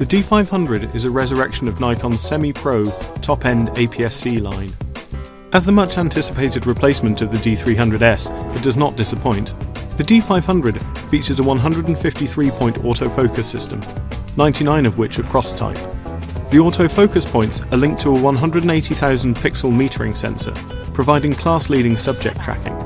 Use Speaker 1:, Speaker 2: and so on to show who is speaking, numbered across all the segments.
Speaker 1: The D500 is a resurrection of Nikon's semi-pro, top-end APS-C line. As the much-anticipated replacement of the D300S, it does not disappoint. The D500 features a 153-point autofocus system, 99 of which are cross-type. The autofocus points are linked to a 180,000 pixel metering sensor, providing class-leading subject tracking.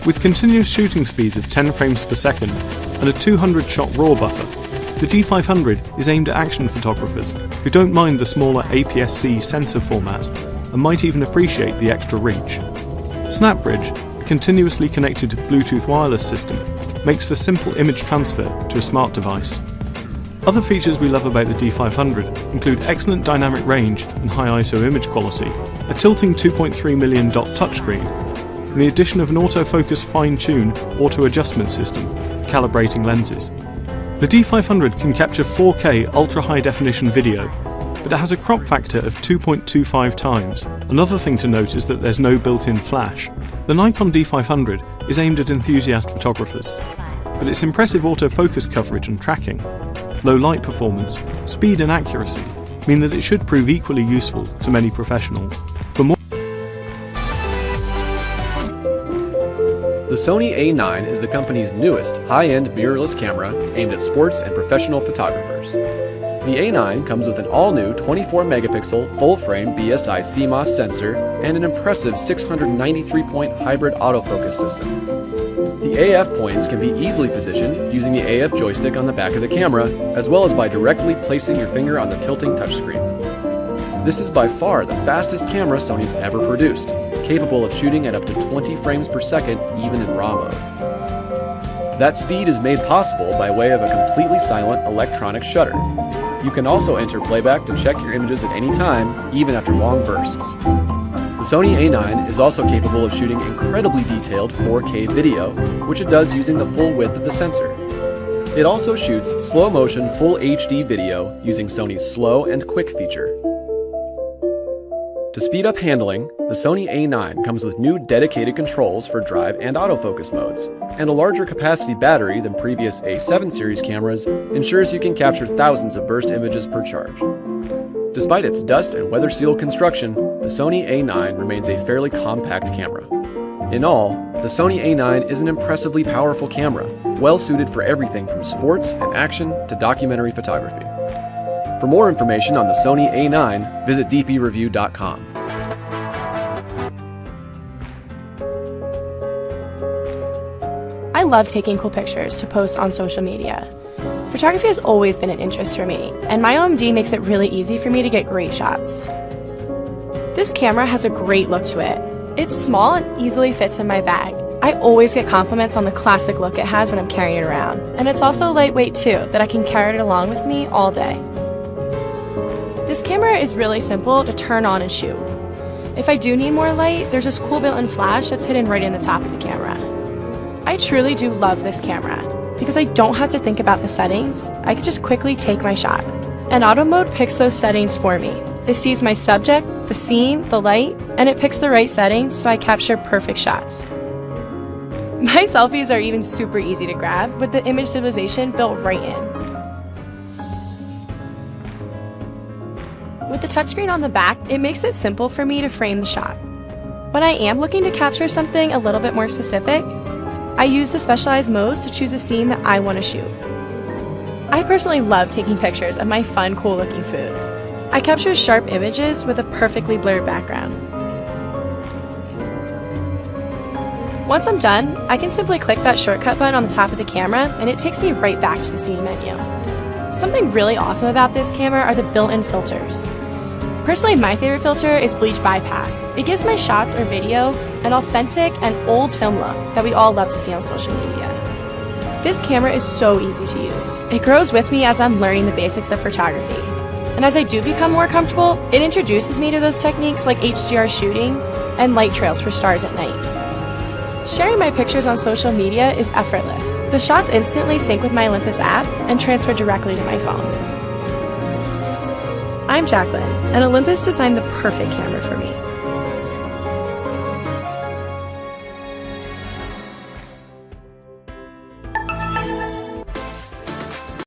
Speaker 1: With continuous shooting speeds of 10 frames per second and a 200-shot RAW buffer, the D500 is aimed at action photographers who don't mind the smaller APS-C sensor format and might even appreciate the extra reach. SnapBridge, a continuously connected Bluetooth wireless system, makes for simple image transfer to a smart device. Other features we love about the D500 include excellent dynamic range and high ISO image quality, a tilting 2.3 million dot touchscreen, and the addition of an autofocus fine-tune auto-adjustment system for calibrating lenses. The D500 can capture 4K ultra-high-definition video, but it has a crop factor of 2.25 times. Another thing to note is that there's no built-in flash. The Nikon D500 is aimed at enthusiast photographers, but its impressive autofocus coverage and tracking, low light performance, speed and accuracy mean that it should prove equally useful to many professionals.
Speaker 2: The Sony A9 is the company's newest high-end mirrorless camera aimed at sports and professional photographers. The A9 comes with an all-new 24-megapixel full-frame BSI CMOS sensor and an impressive 693-point hybrid autofocus system. The AF points can be easily positioned using the AF joystick on the back of the camera, as well as by directly placing your finger on the tilting touchscreen. This is by far the fastest camera Sony's ever produced, capable of shooting at up to 20 frames per second even in RAW mode. That speed is made possible by way of a completely silent electronic shutter. You can also enter playback to check your images at any time, even after long bursts. The Sony A9 is also capable of shooting incredibly detailed 4K video, which it does using the full width of the sensor. It also shoots slow-motion full HD video using Sony's Slow and Quick feature. To speed up handling, the Sony A9 comes with new dedicated controls for drive and autofocus modes, and a larger capacity battery than previous A7 series cameras ensures you can capture thousands of burst images per charge. Despite its dust and weather-sealed construction, the Sony A9 remains a fairly compact camera. In all, the Sony A9 is an impressively powerful camera, well suited for everything from sports and action to documentary photography. For more information on the Sony A9, visit dpreview.com.
Speaker 3: I love taking cool pictures to post on social media. Photography has always been an interest for me, and my OMD makes it really easy for me to get great shots. This camera has a great look to it. It's small and easily fits in my bag. I always get compliments on the classic look it has when I'm carrying it around, and it's also lightweight too, that I can carry it along with me all day. This camera is really simple to turn on and shoot. If I do need more light, there's this cool built-in flash that's hidden right in the top of the camera. I truly do love this camera, because I don't have to think about the settings, I can just quickly take my shot. And auto mode picks those settings for me. It sees my subject, the scene, the light, and it picks the right settings so I capture perfect shots. My selfies are even super easy to grab with the image stabilization built right in. With the touchscreen on the back, it makes it simple for me to frame the shot. When I am looking to capture something a little bit more specific, I use the specialized modes to choose a scene that I want to shoot. I personally love taking pictures of my fun, cool-looking food. I capture sharp images with a perfectly blurred background. Once I'm done, I can simply click that shortcut button on the top of the camera and it takes me right back to the scene menu. Something really awesome about this camera are the built-in filters. Personally, my favorite filter is Bleach Bypass. It gives my shots or video an authentic and old film look that we all love to see on social media. This camera is so easy to use. It grows with me as I'm learning the basics of photography. And as I do become more comfortable, it introduces me to those techniques like HDR shooting and light trails for stars at night. Sharing my pictures on social media is effortless. The shots instantly sync with my Olympus app and transfer directly to my phone. I'm Jacqueline, and Olympus designed the perfect camera for me.